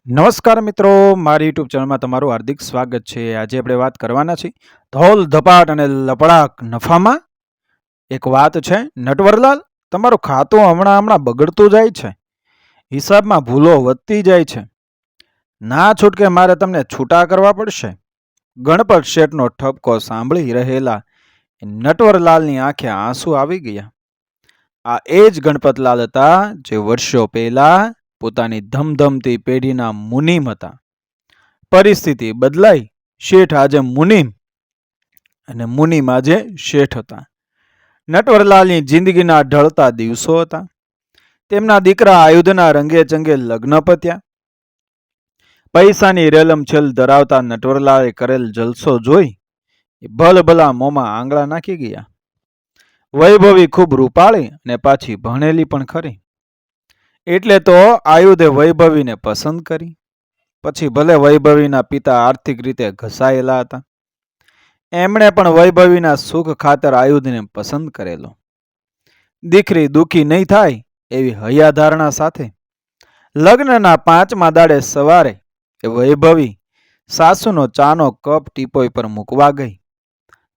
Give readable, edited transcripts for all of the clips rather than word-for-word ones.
નમસ્કાર મિત્રો, મારી યુટ્યુબ ચેનલમાં તમારું હાર્દિક સ્વાગત છે. આજે આપણે વાત કરવાના છીએ ધોલ ધપાટ અને લપડાક નફામાં. એક વાત છે નટવરલાલ, તમારું ખાતું હમણાં બગડતું જાય છે. હિસાબમાં ભૂલો વધતી જાય છે. ના છૂટકે મારે તમને છૂટા કરવા પડશે. ગણપત શેઠનો ઠપકો સાંભળી રહેલા નટવરલાલની આંખે આંસુ આવી ગયા. આ એ જ ગણપતલાલ હતા જે વર્ષો પહેલા પોતાની ધમધમતી પેઢીના મુનિમ હતા. પરિસ્થિતિ બદલાઈ, શેઠ આજે મુનિમ અને મુનિમ આજે શેઠ હતા. નટવરલાલની જિંદગીના ઢળતા દિવસો હતા. તેમના દીકરા આયુધના રંગે ચંગે લગ્ન પત્યા. પૈસાની રેલમછેલ ધરાવતા નટવરલાલે કરેલ જલસો જોઈ ભલભલા મોંમાં આંગળા નાખી ગયા. વૈભવી ખૂબ રૂપાળી અને પાછી ભણેલી પણ ખરી. એટલે તો આયુધે વૈભવીને પસંદ કરી. પછી ભલે વૈભવીના પિતા આર્થિક રીતે ઘસાયેલા હતા, એમણે પણ વૈભવીના સુખ ખાતર આયુધને પસંદ કરેલો. દીકરી દુઃખી નહીં થાય એવી હૈયાધારણા સાથે લગ્નના 5મા દાડે સવારે એ વૈભવી સાસુનો ચાનો કપ ટીપોઈ પર મૂકવા ગઈ.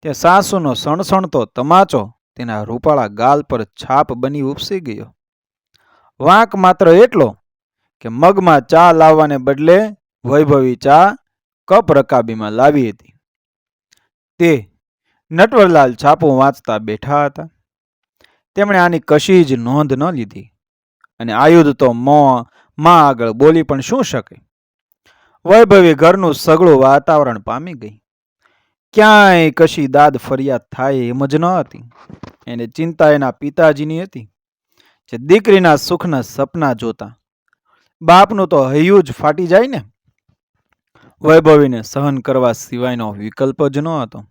તે સાસુનો સણસણતો તમાચો તેના રૂપાળા ગાલ પર છાપ બની ઉપસી ગયો. વાંક માત્ર એટલો કે મગમાં ચા લાવવાને બદલે વૈભવી ચા કપ રકાબીમાં લાવી હતી. તે નટવરલાલ છાપું વાંચતા બેઠા હતા. તેમણે આની કશી જ નોંધ ન લીધી અને આયુધ તો માં આગળ બોલી પણ શું શકે. વૈભવી ઘરનું સગળું વાતાવરણ પામી ગઈ. ક્યાંય કશી દાદ ફરિયાદ થાય એમ જ ન હતી. એને ચિંતા એના પિતાજીની હતી, જે દીકરીના સુખના સપના જોતા. બાપનું તો હૈયું જ ફાટી જાય ને. વૈભવીને સહન કરવા સિવાયનો વિકલ્પ જ ન હતો.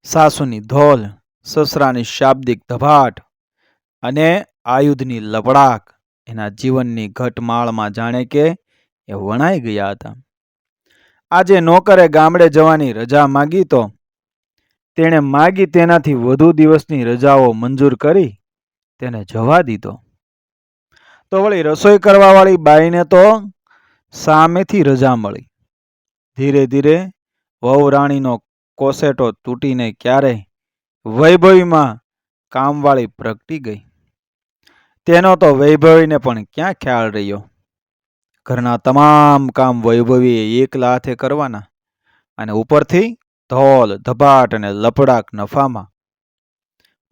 સાસુની ધોલ, સસરાની શાબ્દિક ધભાટ અને આયુધની લપડાક એના જીવનની ઘટમાળમાં જાણે કે એ વણાઈ ગયા હતા. આજે નોકરે ગામડે જવાની રજા માગી તો તેણે માગી તેનાથી વધુ દિવસની રજાઓ મંજૂર કરી તેને જવા દીધો. તો વળી રસોઈ કરવાવાળી બાઈને તો સામેથી રજા મળી. ધીરે ધીરે વહુ રાણીનો કોસેટો તૂટીને ક્યારેય વૈભવીમાં કામવાળી પ્રગટી ગઈ. તેનો તો વૈભવીને પણ ક્યાં ખ્યાલ રહ્યો. ઘરના તમામ કામ વૈભવીએ એકલા હાથે કરવાના અને ઉપરથી ધોલ ધપાટ અને લપડાક નફામાં.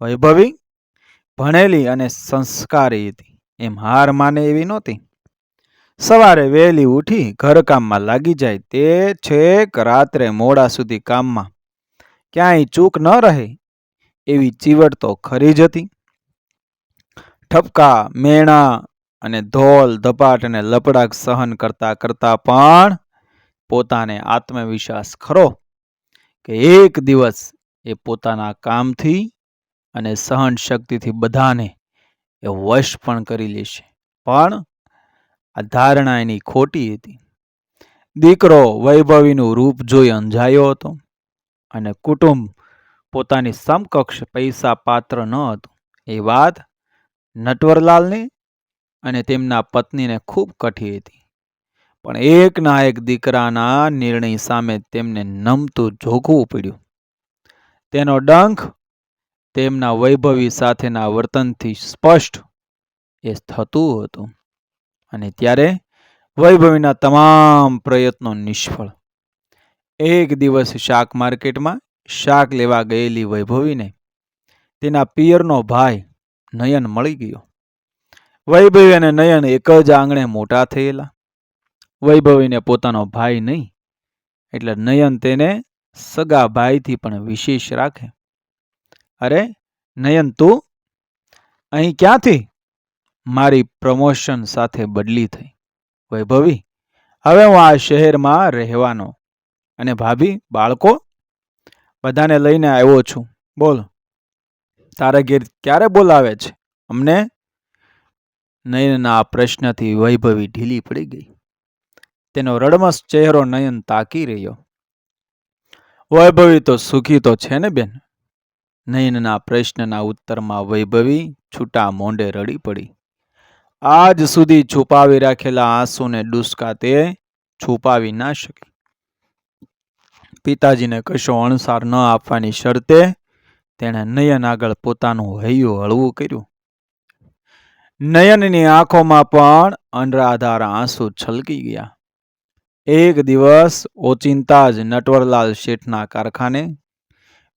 વૈભવી ભણેલી અને સંસ્કારી હતી એમ હાર માને એવી નહોતી. સવારે વહેલી ઉઠી ઘરકામમાં લાગી જાય. તે છેક રાત્રે મોડા સુધી કામમાં, ક્યાંય ચૂક ન રહે એવી ચીવટ તો ખરી જ હતી. ઠપકા, મેણા અને ધોલ ધપાટ અને લપડાક સહન કરતા કરતા પણ પોતાને આત્મવિશ્વાસ ખરો કે એક દિવસ એ પોતાના કામથી અને સહન શક્તિથી બધાને એ વશ પણ કરી લેશે. પણ આ ધારણા એની ખોટી હતી. દીકરો વૈભવીનું રૂપ જોઈ અંજાયો હતો અને કુટુંબ પોતાની સમકક્ષ પૈસા પાત્ર ન હતું એ વાત નટવરલાલને અને તેમના પત્નીને ખૂબ કઠી હતી. પણ એકના એક દીકરાના નિર્ણય સામે તેમને નમતું ઝોકવું પડ્યું. તેનો ડંખ તેમના વૈભવી સાથેના વર્તનથી સ્પષ્ટ એ થતું હતું. અને ત્યારે વૈભવીના તમામ પ્રયત્નો નિષ્ફળ. એક દિવસ શાક માર્કેટમાં શાક લેવા ગયેલી વૈભવીને તેના પિયરનો ભાઈ નયન મળી ગયો. વૈભવી અને નયન એક જ આંગણે મોટા થયેલા. વૈભવીને પોતાનો ભાઈ નહીં એટલે નયન તેને સગા ભાઈથી પણ વિશેષ રાખે. અરે નયન, તું અહીં ક્યાંથી? મારી પ્રમોશન સાથે બદલી થઈ. વૈભવી, હવે હું આ શહેરમાં રહેવાનો. અને ભાભી, બાળકો બધાને લઈને આવ્યો છું. બોલ, તારા ઘેર ક્યારે બોલાવે છે અમને? નયનના આ પ્રશ્નથી વૈભવી ઢીલી પડી ગઈ. તેનો રડમસ ચહેરો નયન તાકી રહ્યો. વૈભવી તો સુખી તો છે ને બેન? નયનના પ્રશ્નના ઉત્તરમાં વૈભવી છૂટા મોંઢે રડી પડી. આજ સુધી છુપાવી રાખેલા આંસુને ડુસકા તે છુપાવી ના શકી. પિતાજીને કશો અણસાર ન આપવાની શરતે તેણે નયન આગળ પોતાનું હૈયું હળવું કર્યું. નયનની આંખોમાં પણ અનરાધાર આંસુ છલકી ગયા. એક દિવસ ઓચિંતા જ નટવરલાલ શેઠના કારખાને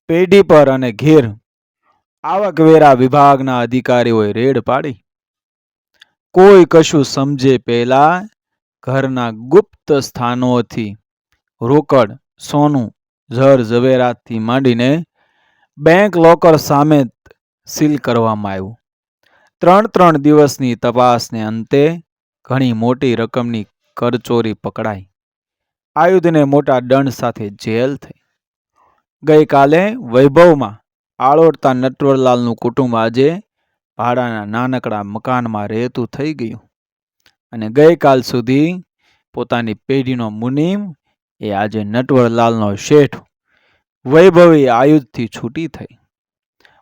પેઢી પર અને ઘેર આવકવેરા વિભાગના અધિકારીઓએ રેડ પાડી. કોઈ કશું સમજે પહેલા ઘરના ગુપ્ત સ્થાનોથી રોકડ, સોનું, જર ઝવેરાતથી માંડીને બેંક લોકર સામે સીલ કરવામાં આવ્યું. 3 દિવસની તપાસને અંતે ઘણી મોટી રકમની કરચોરી પકડાઈ. આયુધને મોટા દંડ સાથે જેલ થઈ. ગઈકાલે વૈભવમાં આળોટતા નટવરલાલનું કુટુંબ આજે ભાડાના નાનકડા મકાનમાં રહેતું થઈ ગયું. અને ગઈકાલ સુધી પોતાની પેઢીનો મુનીમ એ આજે નટવરલાલનો શેઠ વૈભવી આયુધથી છૂટી થઈ,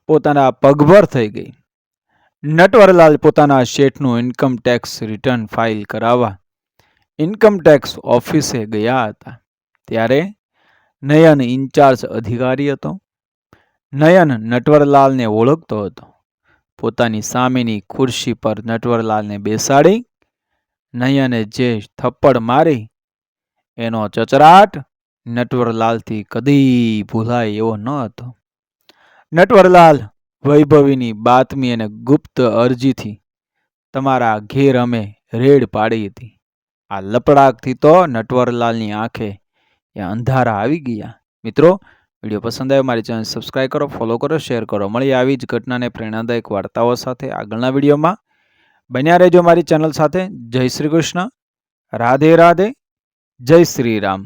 પોતાના પગભર થઈ ગઈ. નટવરલાલ પોતાના શેઠનું ઇન્કમ ટેક્સ રિટર્ન ફાઇલ કરાવવા ઇન્કમટેક્સ ઓફિસે ગયા હતા. ત્યારે નયન ઇન્ચાર્જ અધિકારી હતો. નયન નટવરલાલને ઓળખતો હતો. પોતાની સામેની ખુરશી પર નટવરલાલને બેસાડી નયને જે થપ્પડ મારી એનો ચચરાટ નટવરલાલથી કદી ભૂલાય એવો ન હતો. નટવરલાલ, વૈભવીની બાતમી અને ગુપ્ત અરજીથી તમારા ઘેર અમે રેડ પાડી હતી. આ લપડાકથી તો નટવરલાલની આંખે એ અંધારા આવી ગયા. મિત્રો, વિડીયો પસંદ આવ્યો મારી ચેનલ સબસ્ક્રાઈબ કરો, ફોલો કરો, શેર કરો. મળીએ આવી જ ઘટનાને પ્રેરણાદાયક વાર્તાઓ સાથે આગળના વિડીયોમાં. બન્યા રહેજો મારી ચેનલ સાથે. જય શ્રી કૃષ્ણ, રાધે રાધે, જય શ્રી રામ.